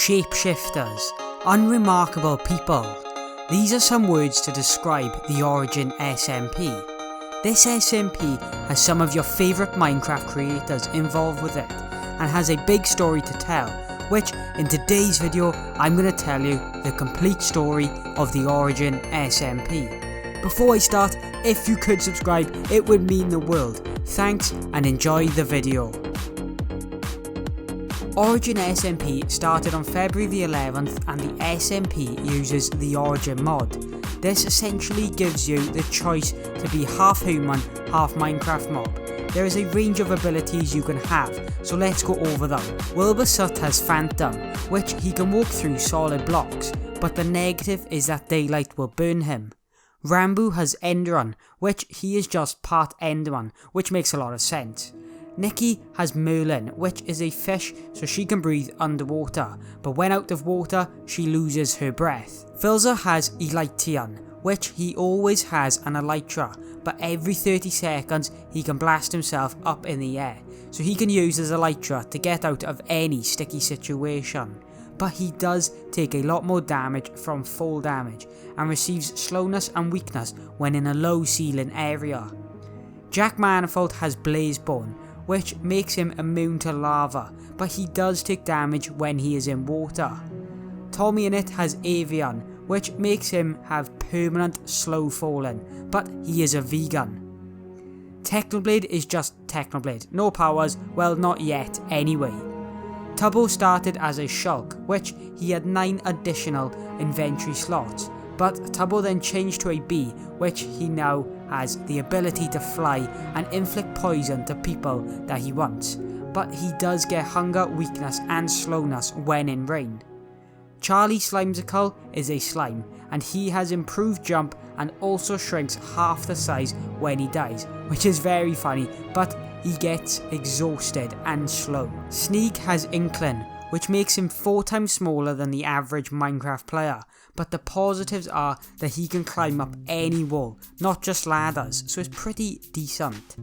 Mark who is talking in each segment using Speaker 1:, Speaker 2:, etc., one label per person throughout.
Speaker 1: shapeshifters, unremarkable people. These are some words to describe the Origin SMP. This SMP has some of your favourite Minecraft creators involved with it, and has a big story to tell, which in today's video I'm going to tell you the complete story of the Origin SMP. Before I start, if you could subscribe, it would mean the world. Thanks and enjoy the video. Origin SMP started on February the 11th and the SMP uses the Origin mod. This essentially gives you the choice to be half human, half Minecraft mob. There is a range of abilities you can have, so let's go over them. WilburSoot has Phantom, which he can walk through solid blocks, but the negative is that daylight will burn him. Ranboo has Enderman, which he is just part Enderman, which makes a lot of sense. Nikki has Merlin, which is a fish, so she can breathe underwater, but when out of water, she loses her breath. Philza has Elytron, which he always has an elytra, but every 30 seconds he can blast himself up in the air, so he can use his elytra to get out of any sticky situation. But he does take a lot more damage from fall damage, and receives slowness and weakness when in a low ceiling area. Manifold has Blazeborn, which makes him immune to lava, but he does take damage when he is in water. Tommyinnit has Avian, which makes him have permanent slow falling, but he is a vegan. Technoblade is just Technoblade, no powers, well not yet anyway. Tubbo started as a Shulk, which he had 9 additional inventory slots, but Tubbo then changed to a bee, which he now has the ability to fly and inflict poison to people that he wants, but he does get hunger, weakness and slowness when in rain. Slimecicle is a slime, and he has improved jump and also shrinks half the size when he dies, which is very funny, but he gets exhausted and slow. Sneegsnag has Inkling, which makes him 4 times smaller than the average Minecraft player, but the positives are that he can climb up any wall, not just ladders, so it's pretty decent.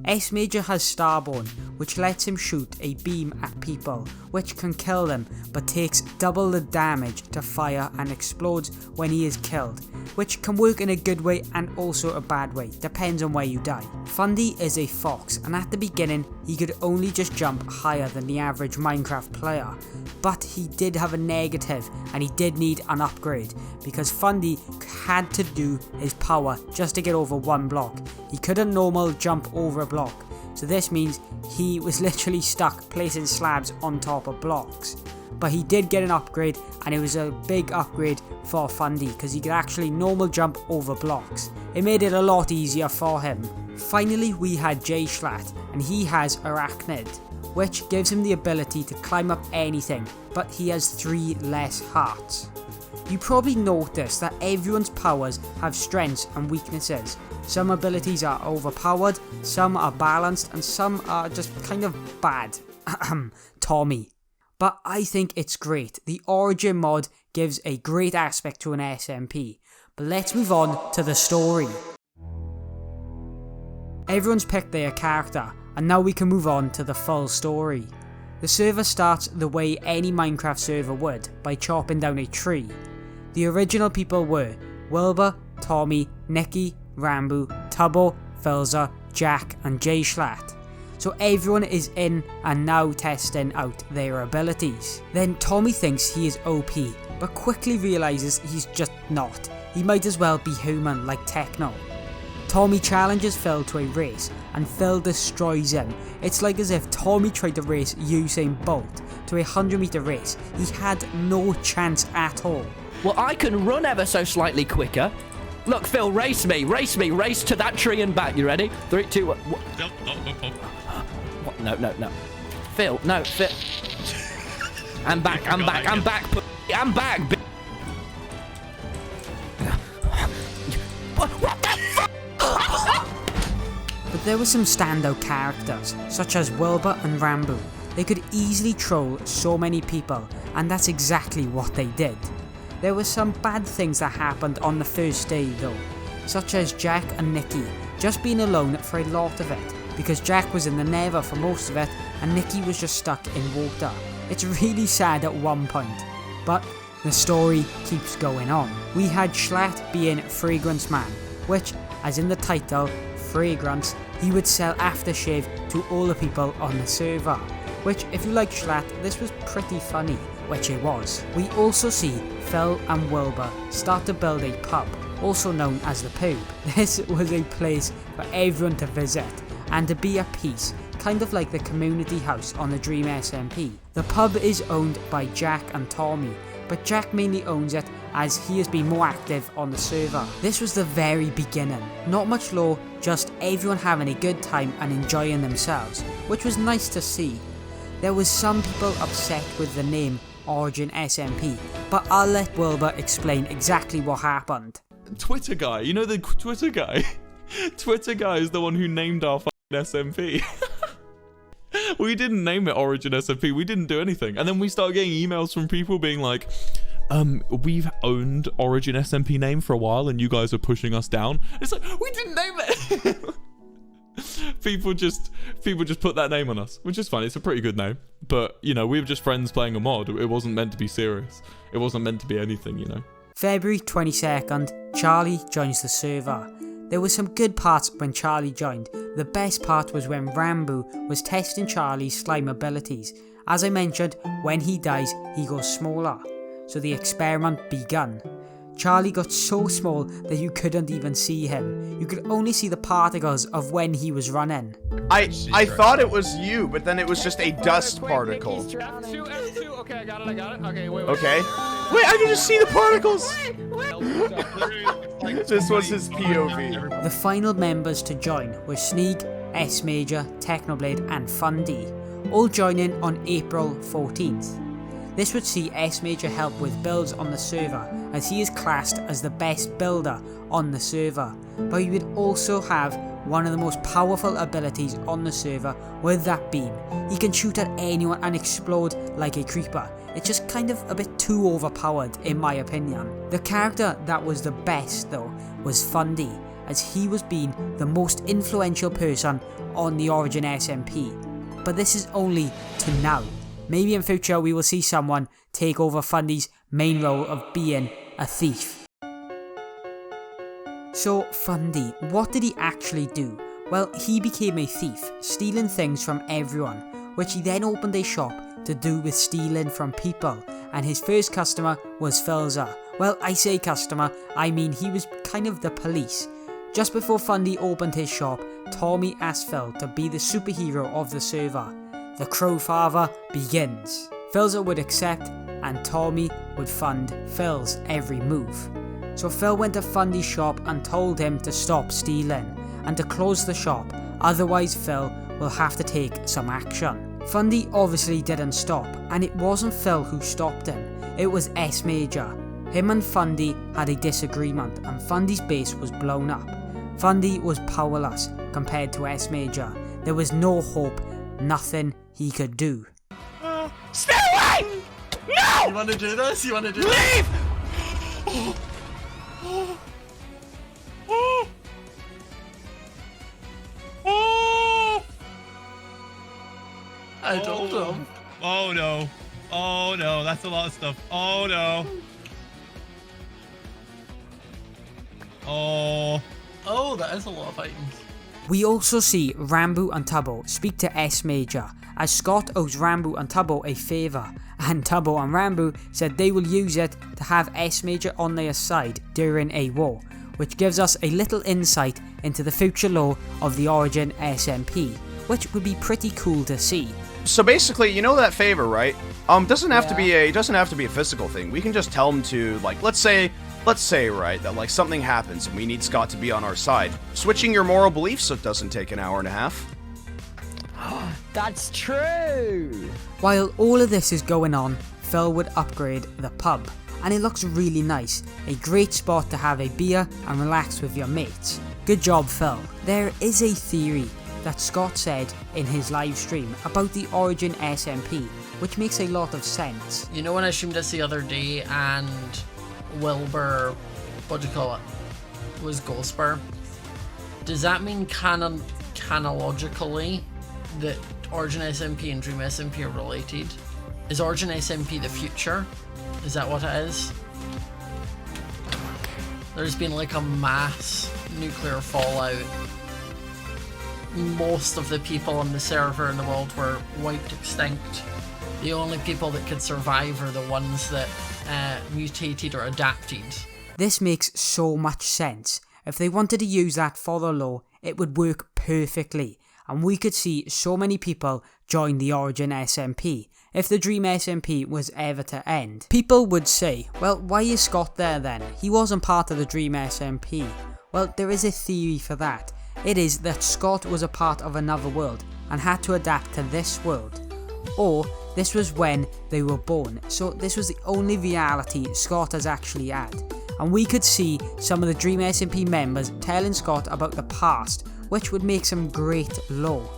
Speaker 1: Smajor has Starborn, which lets him shoot a beam at people, which can kill them, but takes double the damage to fire and explodes when he is killed, which can work in a good way and also a bad way, depends on where you die. Fundy is a fox, and at the beginning he could only just jump higher than the average Minecraft player, but he did have a negative and he did need an upgrade, because Fundy had to do his power just to get over one block. He couldn't normal jump over a block, so this means he was literally stuck placing slabs on top of blocks. But he did get an upgrade, and it was a big upgrade for Fundy because he could actually normal jump over blocks. It made it a lot easier for him. Finally we had Jschlatt, and he has Arachnid, which gives him the ability to climb up anything, but he has 3 less hearts. You probably noticed that everyone's powers have strengths and weaknesses. Some abilities are overpowered, some are balanced, and some are just kind of bad. Tommy. But I think it's great. The Origin mod gives a great aspect to an SMP. But let's move on to the story. Everyone's picked their character, and now we can move on to the full story. The server starts the way any Minecraft server would, by chopping down a tree. The original people were Wilbur, Tommy, Nikki, Ranboo, Tubbo, Philza, Jack and Jschlatt. So everyone is in and now testing out their abilities. Then Tommy thinks he is OP, but quickly realises he's just not. He might as well be human like Techno. Tommy challenges Phil to a race, and Phil destroys him. It's like as if Tommy tried to race Usain Bolt to a 100-meter race. He had no chance at all.
Speaker 2: Well, I can run ever so slightly quicker. Look, Phil, race me, race to that tree and back. You ready? 3, 2, 1. What? No. Phil, no, Phil. I'm back. I'm back. What the fuck?
Speaker 1: But there were some standout characters, such as Wilbur and Ranboo. They could easily troll so many people, and that's exactly what they did. There were some bad things that happened on the first day though, such as Jack and Nikki just being alone for a lot of it, because Jack was in the Nether for most of it and Nikki was just stuck in water. It's really sad at one point, but the story keeps going on. We had Jschlatt being Fragrance Man, which, as in the title, Fragrance, he would sell aftershave to all the people on the server. Which, if you like Jschlatt, this was pretty funny, which it was. We also see Phil and Wilbur start to build a pub, also known as the Pub. This was a place for everyone to visit and to be at peace, kind of like the community house on the Dream SMP. The pub is owned by Jack and Tommy, but Jack mainly owns it as he has been more active on the server. This was the very beginning. Not much lore, just everyone having a good time and enjoying themselves, which was nice to see. There was some people upset with the name Origin SMP, but I'll let Wilbur explain exactly what happened.
Speaker 3: Twitter guy, you know the Twitter guy? Twitter guy is the one who named our SMP. We didn't name it Origin SMP, we didn't do anything. And then we started getting emails from people being like, we've owned Origin SMP name for a while and you guys are pushing us down. It's like, we didn't name it! People just put that name on us, which is fine. It's a pretty good name. But, you know, we were just friends playing a mod. It wasn't meant to be serious. It wasn't meant to be anything, you know.
Speaker 1: February 22nd, Charlie joins the server. There were some good parts when Charlie joined. The best part was when Ranboo was testing Charlie's slime abilities. As I mentioned, when he dies, he goes smaller. So the experiment begun. Charlie got so small that you couldn't even see him. You could only see the particles of when he was running.
Speaker 4: I thought it was you, but then it was just a dust particle.
Speaker 2: F2. Okay, I got it. Okay, wait.
Speaker 4: Okay. Wait, I can just see the particles! This was his POV.
Speaker 1: The final members to join were Sneeg, Smajor, Technoblade and Fundy, all joining on April 14th. This would see Smajor help with builds on the server, as he is classed as the best builder on the server, but he would also have one of the most powerful abilities on the server with that beam. He can shoot at anyone and explode like a creeper. It's just kind of a bit too overpowered in my opinion. The character that was the best though was Fundy, as he was being the most influential person on the Origin SMP. But this is only to now. Maybe in future we will see someone take over Fundy's main role of being a thief. So Fundy, what did he actually do? Well, he became a thief, stealing things from everyone, which he then opened a shop to do with stealing from people, and his first customer was Philza. Well, I say customer, I mean he was kind of the police. Just before Fundy opened his shop, Tommy asked Phil to be the superhero of the server. The Crow Father begins. Philza would accept, and Tommy would fund Phil's every move. So Phil went to Fundy's shop and told him to stop stealing, and to close the shop, otherwise Phil will have to take some action. Fundy obviously didn't stop, and it wasn't Phil who stopped him, it was Smajor. Him and Fundy had a disagreement, and Fundy's base was blown up. Fundy was powerless compared to Smajor. There was no hope, nothing he could do.
Speaker 4: Stay away! No!
Speaker 5: You wanna do this? You wanna do
Speaker 4: Leave!
Speaker 5: I told him.
Speaker 6: Oh no. Oh no, that's a lot of stuff. Oh no. Oh.
Speaker 5: Oh, that is a lot of items.
Speaker 1: We also see Ranboo and Tubbo speak to Smajor, as Scott owes Ranboo and Tubbo a favour, and Tubbo and Ranboo said they will use it to have Smajor on their side during a war, which gives us a little insight into the future lore of the Origin SMP, which would be pretty cool to see.
Speaker 4: So basically, you know that favor, right? Doesn't have to be a physical thing. We can just tell him to, like, let's say right that like something happens and we need Scott to be on our side. Switching your moral beliefs so it doesn't take an hour and a half.
Speaker 2: That's true.
Speaker 1: While all of this is going on, Phil would upgrade the pub, and it looks really nice. A great spot to have a beer and relax with your mates. Good job, Phil. There is a theory that Scott said in his live stream about the Origin SMP, which makes a lot of sense.
Speaker 5: You know when I streamed this the other day and Wilbur, what do you call it, was Goldspur? Does that mean canon canonically that Origin SMP and Dream SMP are related? Is Origin SMP the future? Is that what it is? There's been like a mass nuclear fallout. Most of the people on the server in the world were wiped extinct. The only people that could survive are the ones that mutated or adapted.
Speaker 1: This makes so much sense. If they wanted to use that for the lore, it would work perfectly, and we could see so many people join the Origin SMP if the Dream SMP was ever to end. People would say, well, why is Scott there then? He wasn't part of the Dream SMP. Well, there is a theory for that. It is that Scott was a part of another world and had to adapt to this world. Or this was when they were born, so this was the only reality Scott has actually had. And we could see some of the Dream SMP members telling Scott about the past, which would make some great lore.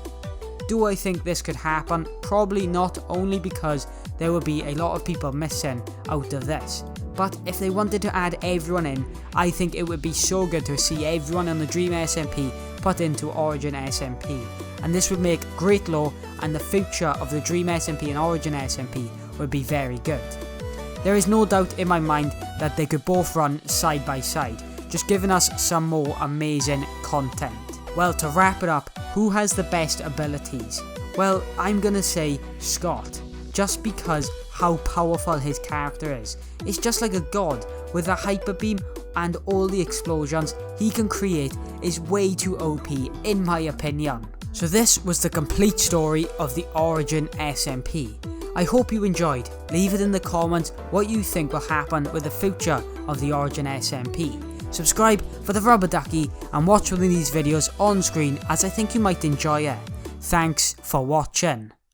Speaker 1: Do I think this could happen? Probably not, only because there would be a lot of people missing out of this. But if they wanted to add everyone in, I think it would be so good to see everyone on the Dream SMP put into Origin SMP. And this would make great lore, and the future of the Dream SMP and Origin SMP would be very good. There is no doubt in my mind that they could both run side by side, just giving us some more amazing content. Well, to wrap it up, who has the best abilities? Well, I'm gonna say Scott, just because how powerful his character is. It's just like a god with a hyper beam, and all the explosions he can create is way too OP in my opinion. So this was the complete story of the Origin SMP. I hope you enjoyed. Leave it in the comments what you think will happen with the future of the Origin SMP. Subscribe for the rubber ducky and watch one of these videos on screen, as I think you might enjoy it. Thanks for watching.